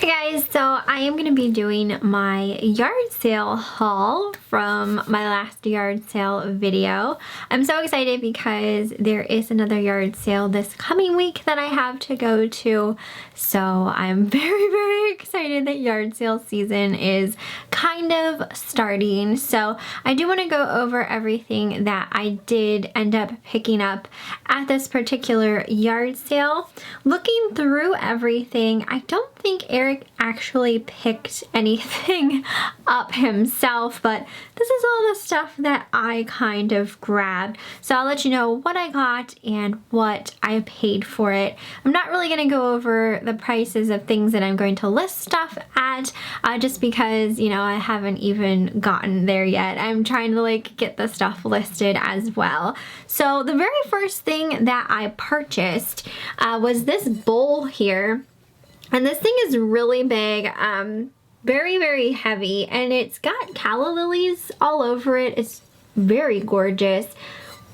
Hey guys, so I am going to be doing my yard sale haul from my last yard sale video. I'm so excited because there is another yard sale this coming week that I have to go to. So I'm very excited that yard sale season is kind of starting. So I do want to go over everything that I did end up picking up at this particular yard sale. Looking through everything, I don't think Eric actually picked anything up himself, but this is all the stuff that I kind of grabbed. So I'll let you know what I got and what I paid for it. I'm not really going to go over the prices of things that I'm going to list stuff at, just because, you know, I haven't even gotten there yet. I'm trying to like get the stuff listed as well. So the very first thing that I purchased was this bowl here. And this thing is really big, very heavy, and it's got calla lilies all over it. It's very gorgeous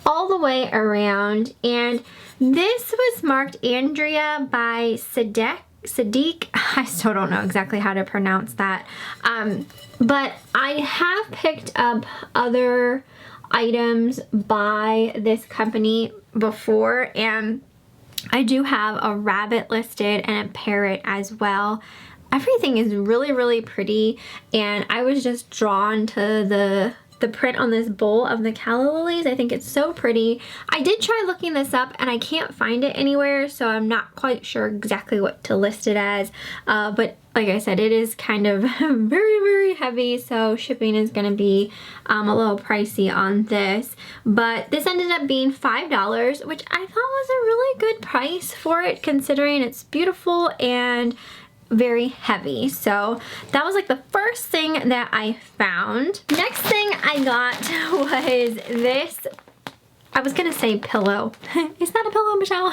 all the way around. And this was marked Andrea by Sadiq. I still don't know exactly how to pronounce that. But I have picked up other items by this company before, and I do have a rabbit listed and a parrot as well. Everything is really pretty, and I was just drawn to the print on this bowl of the calla lilies. I think it's so pretty. I did try looking this up and I can't find it anywhere, so I'm not quite sure exactly what to list it as. But like I said, it is kind of very heavy, so shipping is going to be a little pricey on this. But this ended up being $5, which I thought was a really good price for it, considering it's beautiful and very heavy. So that was like the first thing that I found. Next thing I got was this, I was gonna say pillow. Is that a pillow, Michelle?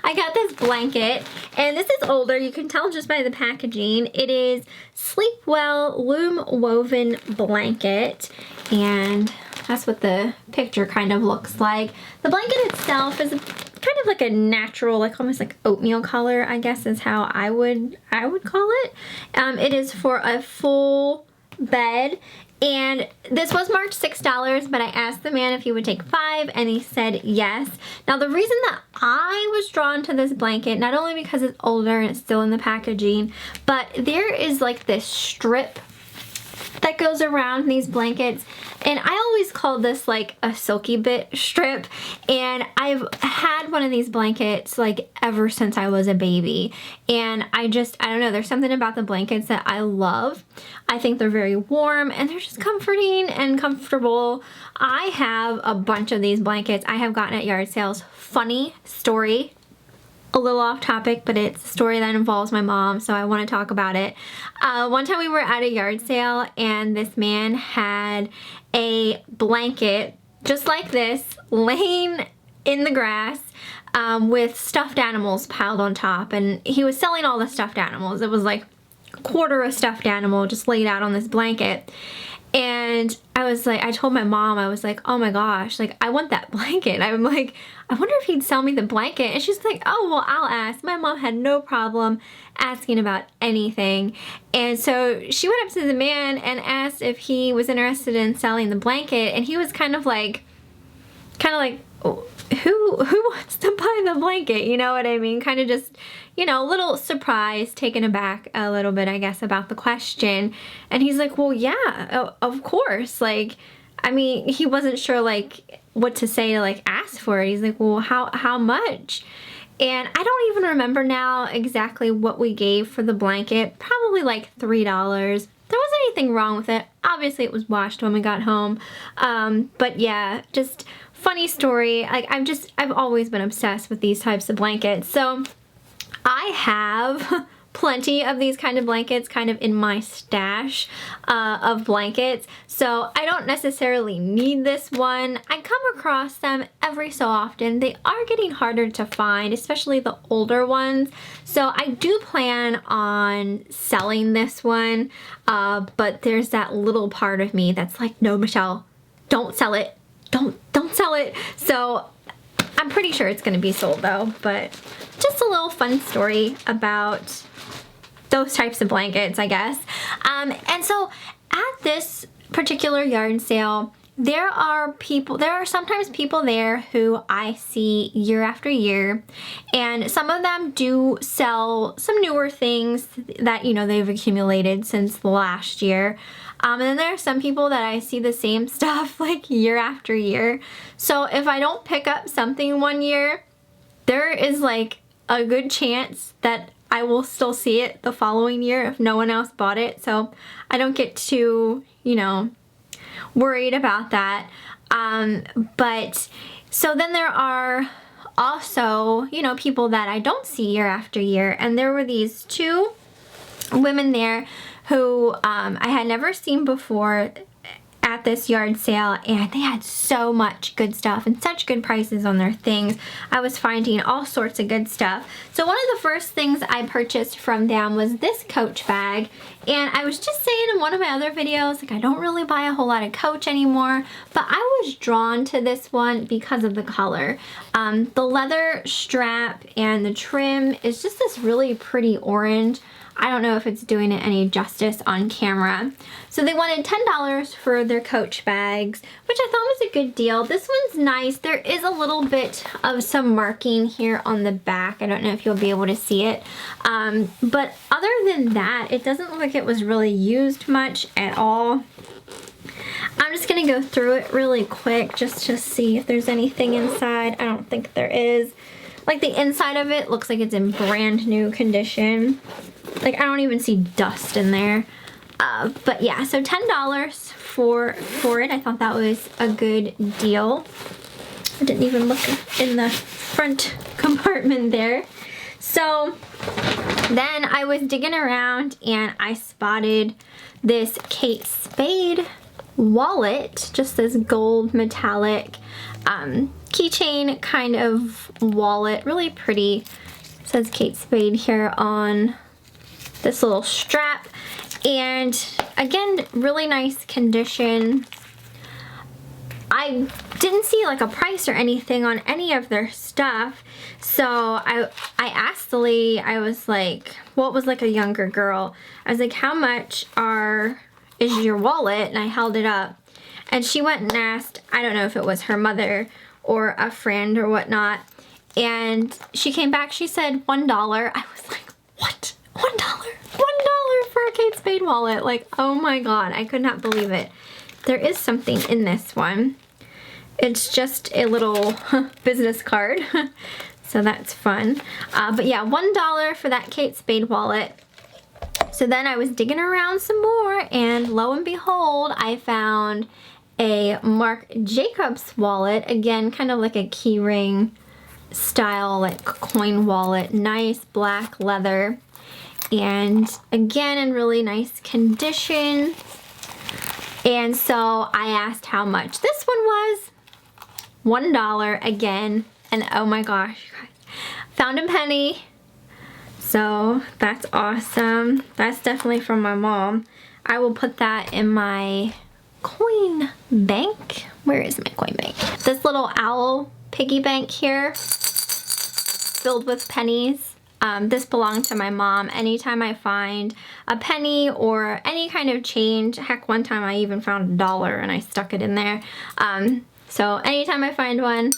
I got this blanket, and this is older. You can tell just by the packaging. It is Sleep-Well loom woven blanket, and that's what the picture kind of looks like. The blanket itself is kind of like a natural, like almost like oatmeal color, I guess is how I would call it. It is for a full bed, and this was marked $6, but I asked the man if he would take $5, and he said yes. Now the reason that I was drawn to this blanket, not only because it's older and it's still in the packaging, but there is like this strip that goes around these blankets, and I always called this like a silky bit strip, and I've had one of these blankets like ever since I was a baby, and I don't know, there's something about the blankets that I love. I think they're very warm and they're just comforting and comfortable. I have a bunch of these blankets I have gotten at yard sales. Funny story, a little off topic, but it's a story that involves my mom, so I want to talk about it. One time we were at a yard sale, and this man had a blanket just like this laying in the grass with stuffed animals piled on top, and he was selling all the stuffed animals. It was like a quarter of a stuffed animal just laid out on this blanket. And I was like, I told my mom, I was like, oh my gosh, like I want that blanket. I'm like, I wonder if he'd sell me the blanket. And she's like, oh, well, I'll ask. My mom had no problem asking about anything. And so she went up to the man and asked if he was interested in selling the blanket. And he was kind of like, oh, who wants to buy the blanket? You know what I mean? Kind of just, you know, a little surprised, taken aback a little bit, I guess, about the question. And he's like, well, yeah, of course. Like, I mean, he wasn't sure like what to say to like ask for it. He's like, well, how much? And I don't even remember now exactly what we gave for the blanket. Probably like $3. There wasn't anything wrong with it. Obviously it was washed when we got home. But yeah, just funny story. Like I've always been obsessed with these types of blankets. So I have plenty of these kind of blankets kind of in my stash of blankets, so I don't necessarily need this one. I come across them every so often. They are getting harder to find, especially the older ones, so I do plan on selling this one, but there's that little part of me that's like, no, Michelle, don't sell it. Don't sell it. So I'm pretty sure it's going to be sold though, but just a little fun story about those types of blankets, I guess. And so at this particular yard sale, there are sometimes people there who I see year after year, and some of them do sell some newer things that, you know, they've accumulated since the last year. And then there are some people that I see the same stuff like year after year. So if I don't pick up something one year, there is like a good chance that I will still see it the following year if no one else bought it. So I don't get too, you know, worried about that. But so then there are also, you know, people that I don't see year after year. And there were these two women there who I had never seen before at this yard sale, and they had so much good stuff and such good prices on their things. I was finding all sorts of good stuff. So one of the first things I purchased from them was this Coach bag, and I was just saying in one of my other videos, like, I don't really buy a whole lot of Coach anymore, but I was drawn to this one because of the color. The leather strap and the trim is just this really pretty orange. I don't know if it's doing it any justice on camera. So they wanted $10 for their Coach bags, which I thought was a good deal. This one's nice. There is a little bit of some marking here on the back. I don't know if you'll be able to see it. But other than that, it doesn't look like it was really used much at all. I'm just gonna go through it really quick just to see if there's anything inside. I don't think there is. Like, the inside of it looks like it's in brand new condition. Like, I don't even see dust in there. But yeah, so $10 for it. I thought that was a good deal. I didn't even look in the front compartment there. So then I was digging around and I spotted this Kate Spade wallet, just this gold metallic keychain kind of wallet, really pretty. It says Kate Spade here on this little strap, and again, really nice condition. I didn't see like a price or anything on any of their stuff, so I asked the lady, I was like, well, it was like a younger girl, I was like, how much is your wallet? And I held it up, and she went and asked, I don't know if it was her mother or a friend or whatnot, and she came back, she said $1. I was like, what? $1? $1 for a Kate Spade wallet? Like, oh my god, I could not believe it. There is something in this one. It's just a little business card, so that's fun. But yeah, $1 for that Kate Spade wallet. So then I was digging around some more, and lo and behold, I found a Marc Jacobs wallet. Again, kind of like a key ring style, like coin wallet. Nice black leather. And again, in really nice condition. And so I asked how much this one was. $1 again. And oh my gosh, you guys, found a penny. So that's awesome. That's definitely from my mom. I will put that in my coin bank. Where is my coin bank? This little owl piggy bank here, filled with pennies. This belonged to my mom. Anytime I find a penny or any kind of change, heck, one time I even found $1 and I stuck it in there. So anytime I find one,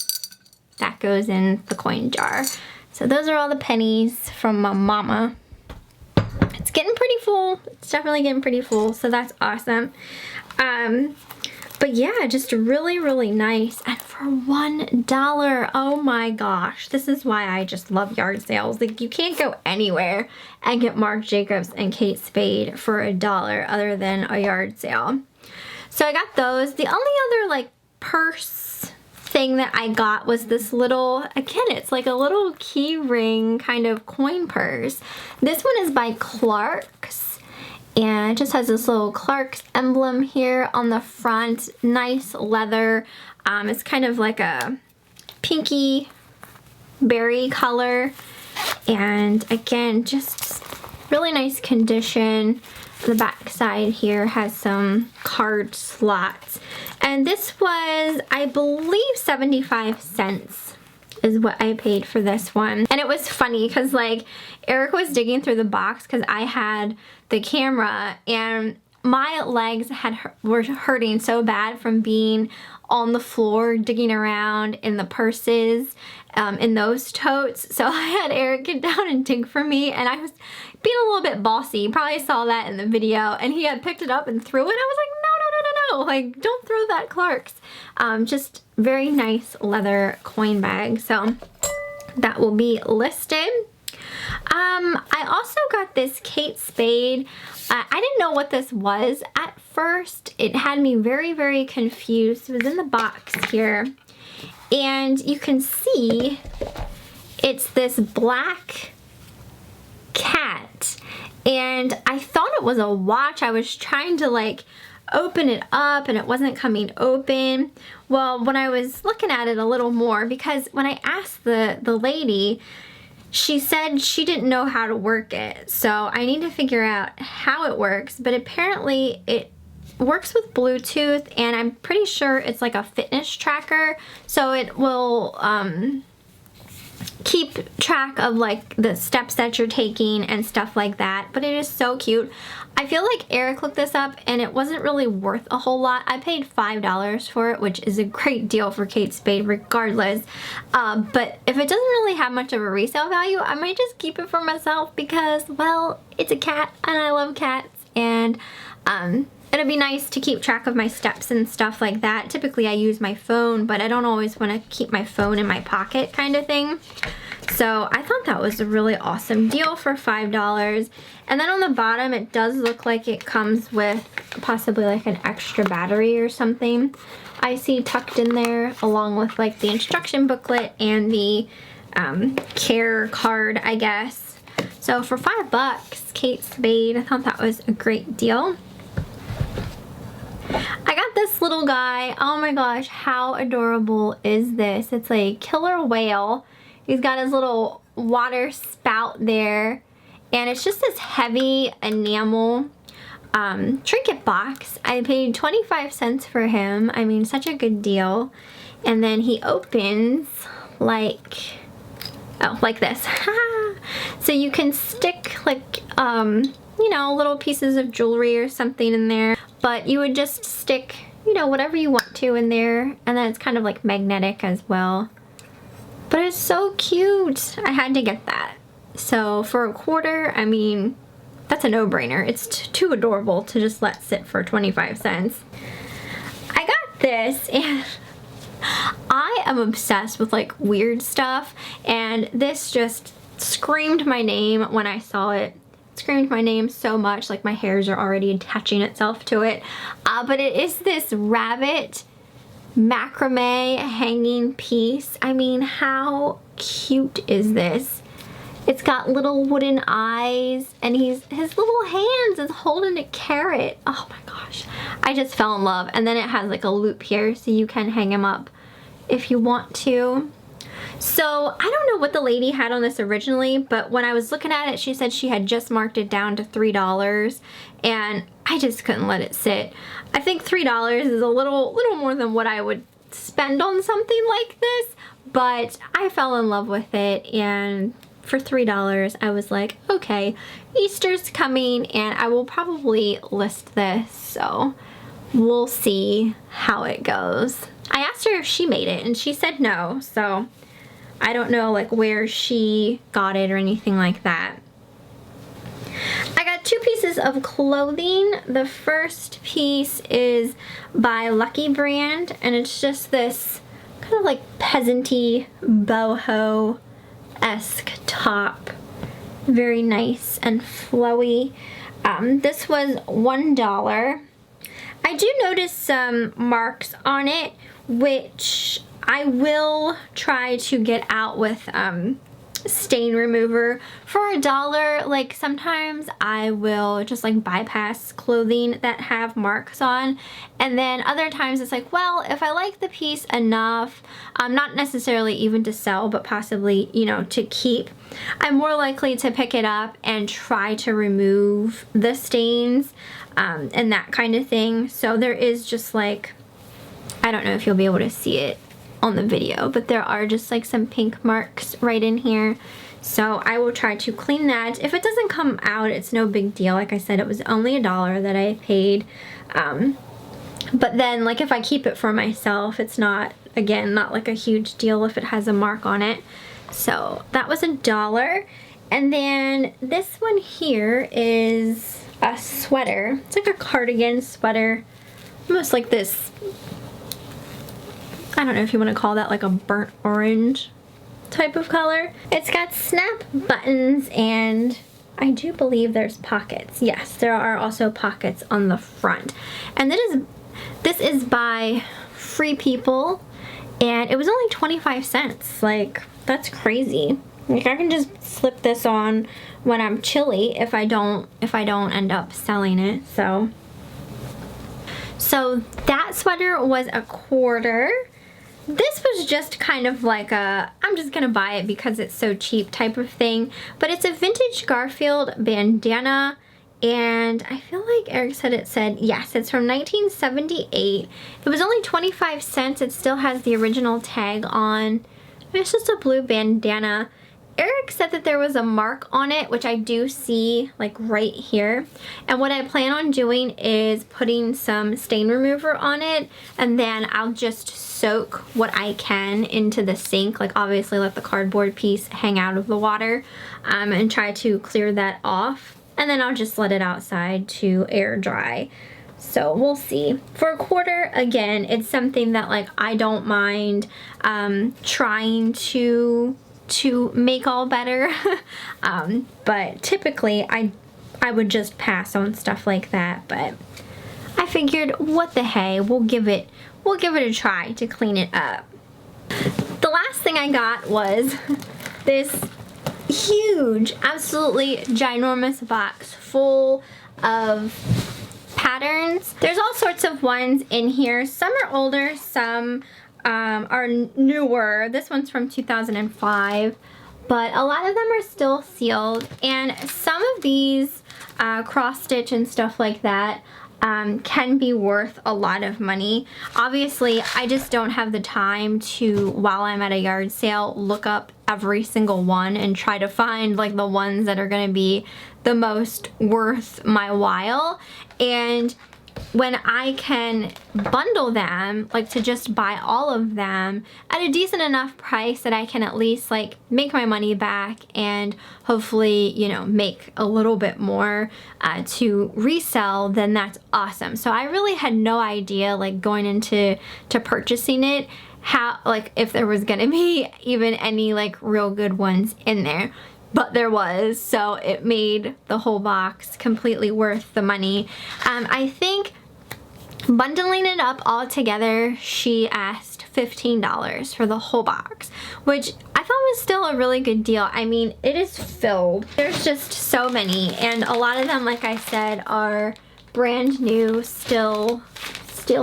that goes in the coin jar. So those are all the pennies from my mama. It's getting pretty full. It's definitely getting pretty full, so that's awesome. But yeah, just really, really nice. And for $1, oh my gosh, this is why I just love yard sales. Like, you can't go anywhere and get Marc Jacobs and Kate Spade for $1 other than a yard sale. So I got those. The only other like purse thing that I got was this little, again, it's like a little key ring kind of coin purse. This one is by Clark's. And it just has this little Clark's emblem here on the front. Nice leather. It's kind of like a pinky berry color. And again, just really nice condition. The back side here has some card slots. And this was, I believe, 75 cents is what I paid for this one. And it was funny because like Eric was digging through the box because I had the camera and my legs were hurting so bad from being on the floor digging around in the purses, in those totes. So I had Eric get down and dig for me, and I was being a little bit bossy. You probably saw that in the video, and he had picked it up and threw it. I was like, no, like don't throw that, Clarks. Just very nice leather coin bag. So that will be listed. I also got this Kate Spade. I didn't know what this was at first. It had me very, very confused. It was in the box here. And you can see it's this black cat. And I thought it was a watch. I was trying to like open it up and it wasn't coming open. Well, when I was looking at it a little more, because when I asked the lady, she said she didn't know how to work it. So I need to figure out how it works, but apparently it works with Bluetooth, and I'm pretty sure it's like a fitness tracker. So it will keep track of like the steps that you're taking and stuff like that. But it is so cute. I feel like Eric looked this up and it wasn't really worth a whole lot. I paid $5 for it, which is a great deal for Kate Spade regardless. But if it doesn't really have much of a resale value, I might just keep it for myself because, well, it's a cat and I love cats, and it'll be nice to keep track of my steps and stuff like that. Typically I use my phone, but I don't always want to keep my phone in my pocket kind of thing. So I thought that was a really awesome deal for $5. And then on the bottom, it does look like it comes with possibly like an extra battery or something. I see tucked in there, along with like the instruction booklet and the care card, I guess. So for $5, Kate Spade, I thought that was a great deal. I got this little guy. Oh my gosh, how adorable is this? It's a killer whale. He's got his little water spout there, and it's just this heavy enamel trinket box. I paid 25 cents for him. I mean, such a good deal. And then he opens like, oh, like this. So you can stick like, you know, little pieces of jewelry or something in there, but you would just stick, you know, whatever you want to in there. And then it's kind of like magnetic as well. But it's so cute. I had to get that. So for $1, I mean, that's a no-brainer. It's too adorable to just let sit for 25 cents. I got this, and I am obsessed with like weird stuff, and this just screamed my name when I saw it. Screamed my name so much, like my hairs are already attaching itself to it. But it is this rabbit macrame hanging piece. I mean, how cute is this? It's got little wooden eyes, and his little hands is holding a carrot. Oh my gosh, I just fell in love. And then it has like a loop here, so you can hang him up if you want to. So I don't know what the lady had on this originally, but when I was looking at it, she said she had just marked it down to $3, and I just couldn't let it sit. I think $3 is a little more than what I would spend on something like this, but I fell in love with it, and for $3 I was like, okay, Easter's coming and I will probably list this, so we'll see how it goes. I asked her if she made it and she said no, so I don't know like where she got it or anything like that. I got 2 pieces of clothing. The first piece is by Lucky Brand, and it's just this kind of like peasanty boho-esque top. Very nice and flowy. This was $1. I do notice some marks on it, which I will try to get out with stain remover. For $1, like sometimes I will just like bypass clothing that have marks on, and then other times it's like, well, if I like the piece enough, not necessarily even to sell, but possibly, you know, to keep, I'm more likely to pick it up and try to remove the stains and that kind of thing. So there is just like, I don't know if you'll be able to see it on the video, but there are just like some pink marks right in here. So I will try to clean that. If it doesn't come out, it's no big deal. Like I said, it was only $1 that I paid. But then like if I keep it for myself, it's not, again, not like a huge deal if it has a mark on it. So that was $1. And then this one here is a sweater. It's like a cardigan sweater, almost like this, I don't know if you want to call that like a burnt orange type of color. It's got snap buttons and I do believe there's pockets. Yes, there are also pockets on the front. And this is by Free People and it was only 25 cents. Like, that's crazy. Like, I can just slip this on when I'm chilly if I don't end up selling it. So that sweater was $1. This was just kind of like a, I'm just gonna buy it because it's so cheap type of thing. But it's a vintage Garfield bandana. And I feel like Eric said yes, it's from 1978. It was only 25 cents. It still has the original tag on. It's just a blue bandana. Eric said that there was a mark on it, which I do see like right here. And what I plan on doing is putting some stain remover on it, and then I'll just soak what I can into the sink, like obviously let the cardboard piece hang out of the water, and try to clear that off. And then I'll just let it outside to air dry. So we'll see. For $1, again, it's something that like I don't mind trying to make all better. But typically I would just pass on stuff like that. But I figured, what the hey, we'll give it a try to clean it up. The last thing I got was this huge, absolutely ginormous box full of patterns. There's all sorts of ones in here. Some are older, some are newer. This one's from 2005, but a lot of them are still sealed. And some of these cross stitch and stuff like that can be worth a lot of money. Obviously, I just don't have the time to, while I'm at a yard sale, look up every single one and try to find like the ones that are going to be the most worth my while. And when I can bundle them, like to just buy all of them at a decent enough price that I can at least like make my money back and hopefully, you know, make a little bit more to resell, then that's awesome. So I really had no idea, like going into purchasing it, how, like if there was gonna be even any like real good ones in there. But there was, so it made the whole box completely worth the money. I think bundling it up all together, she asked $15 for the whole box, which I thought was still a really good deal. I mean, it is filled. There's just so many, and a lot of them, like I said, are brand new, still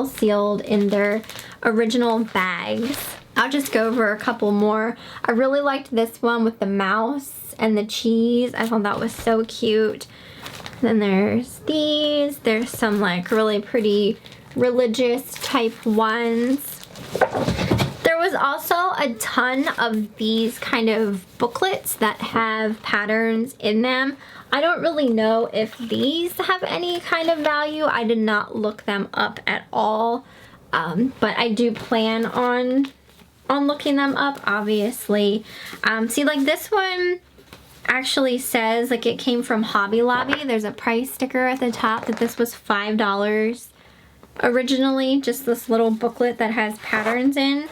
sealed in their original bags. I'll just go over a couple more. I really liked this one with the mouse and the cheese. I thought that was so cute. Then there's these. There's some like really pretty religious type ones. There was also a ton of these kind of booklets that have patterns in them. I don't really know if these have any kind of value. I did not look them up at all, but I do plan on looking them up, obviously. See, like this one actually says like it came from Hobby Lobby. There's a price sticker at the top that this was $5 originally, just this little booklet that has patterns in.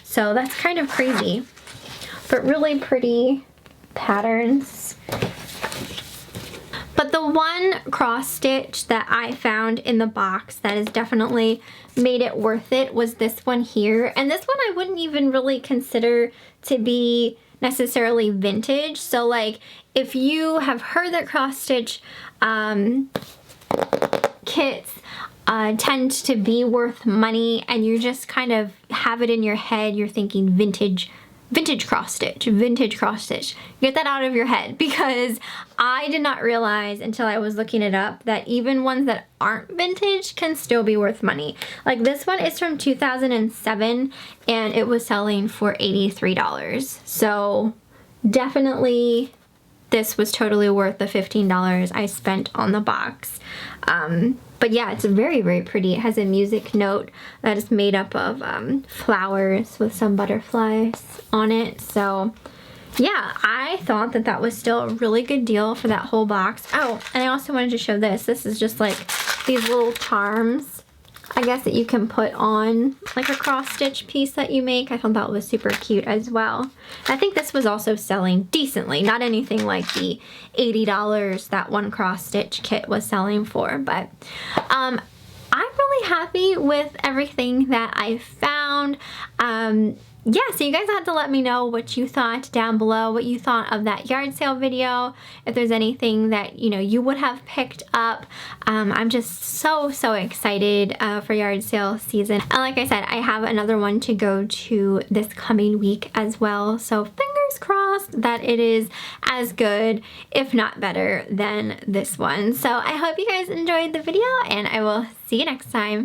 So that's kind of crazy, but really pretty patterns. But the one cross stitch that I found in the box that has definitely made it worth it was this one here. And this one I wouldn't even really consider to be necessarily vintage. So like if you have heard that cross stitch kits tend to be worth money and you just kind of have it in your head, you're thinking vintage vintage cross stitch, vintage cross stitch. Get that out of your head, because I did not realize until I was looking it up that even ones that aren't vintage can still be worth money. Like this one is from 2007 and it was selling for $83. So definitely this was totally worth the $15 I spent on the box. But yeah, it's very, very pretty. It has a music note that is made up of flowers with some butterflies on it. So yeah, I thought that that was still a really good deal for that whole box. Oh, and I also wanted to show this. This is just like these little charms, I guess, that you can put on like a cross stitch piece that you make. I thought that was super cute as well. I think this was also selling decently, not anything like the $80 that one cross stitch kit was selling for, but I'm really happy with everything that I found. Yeah, so you guys have to let me know what you thought down below, what you thought of that yard sale video, if there's anything that, you know, you would have picked up. I'm just so excited for yard sale season. And like I said, I have another one to go to this coming week as well. So fingers crossed that it is as good, if not better, than this one. So I hope you guys enjoyed the video, and I will see you next time.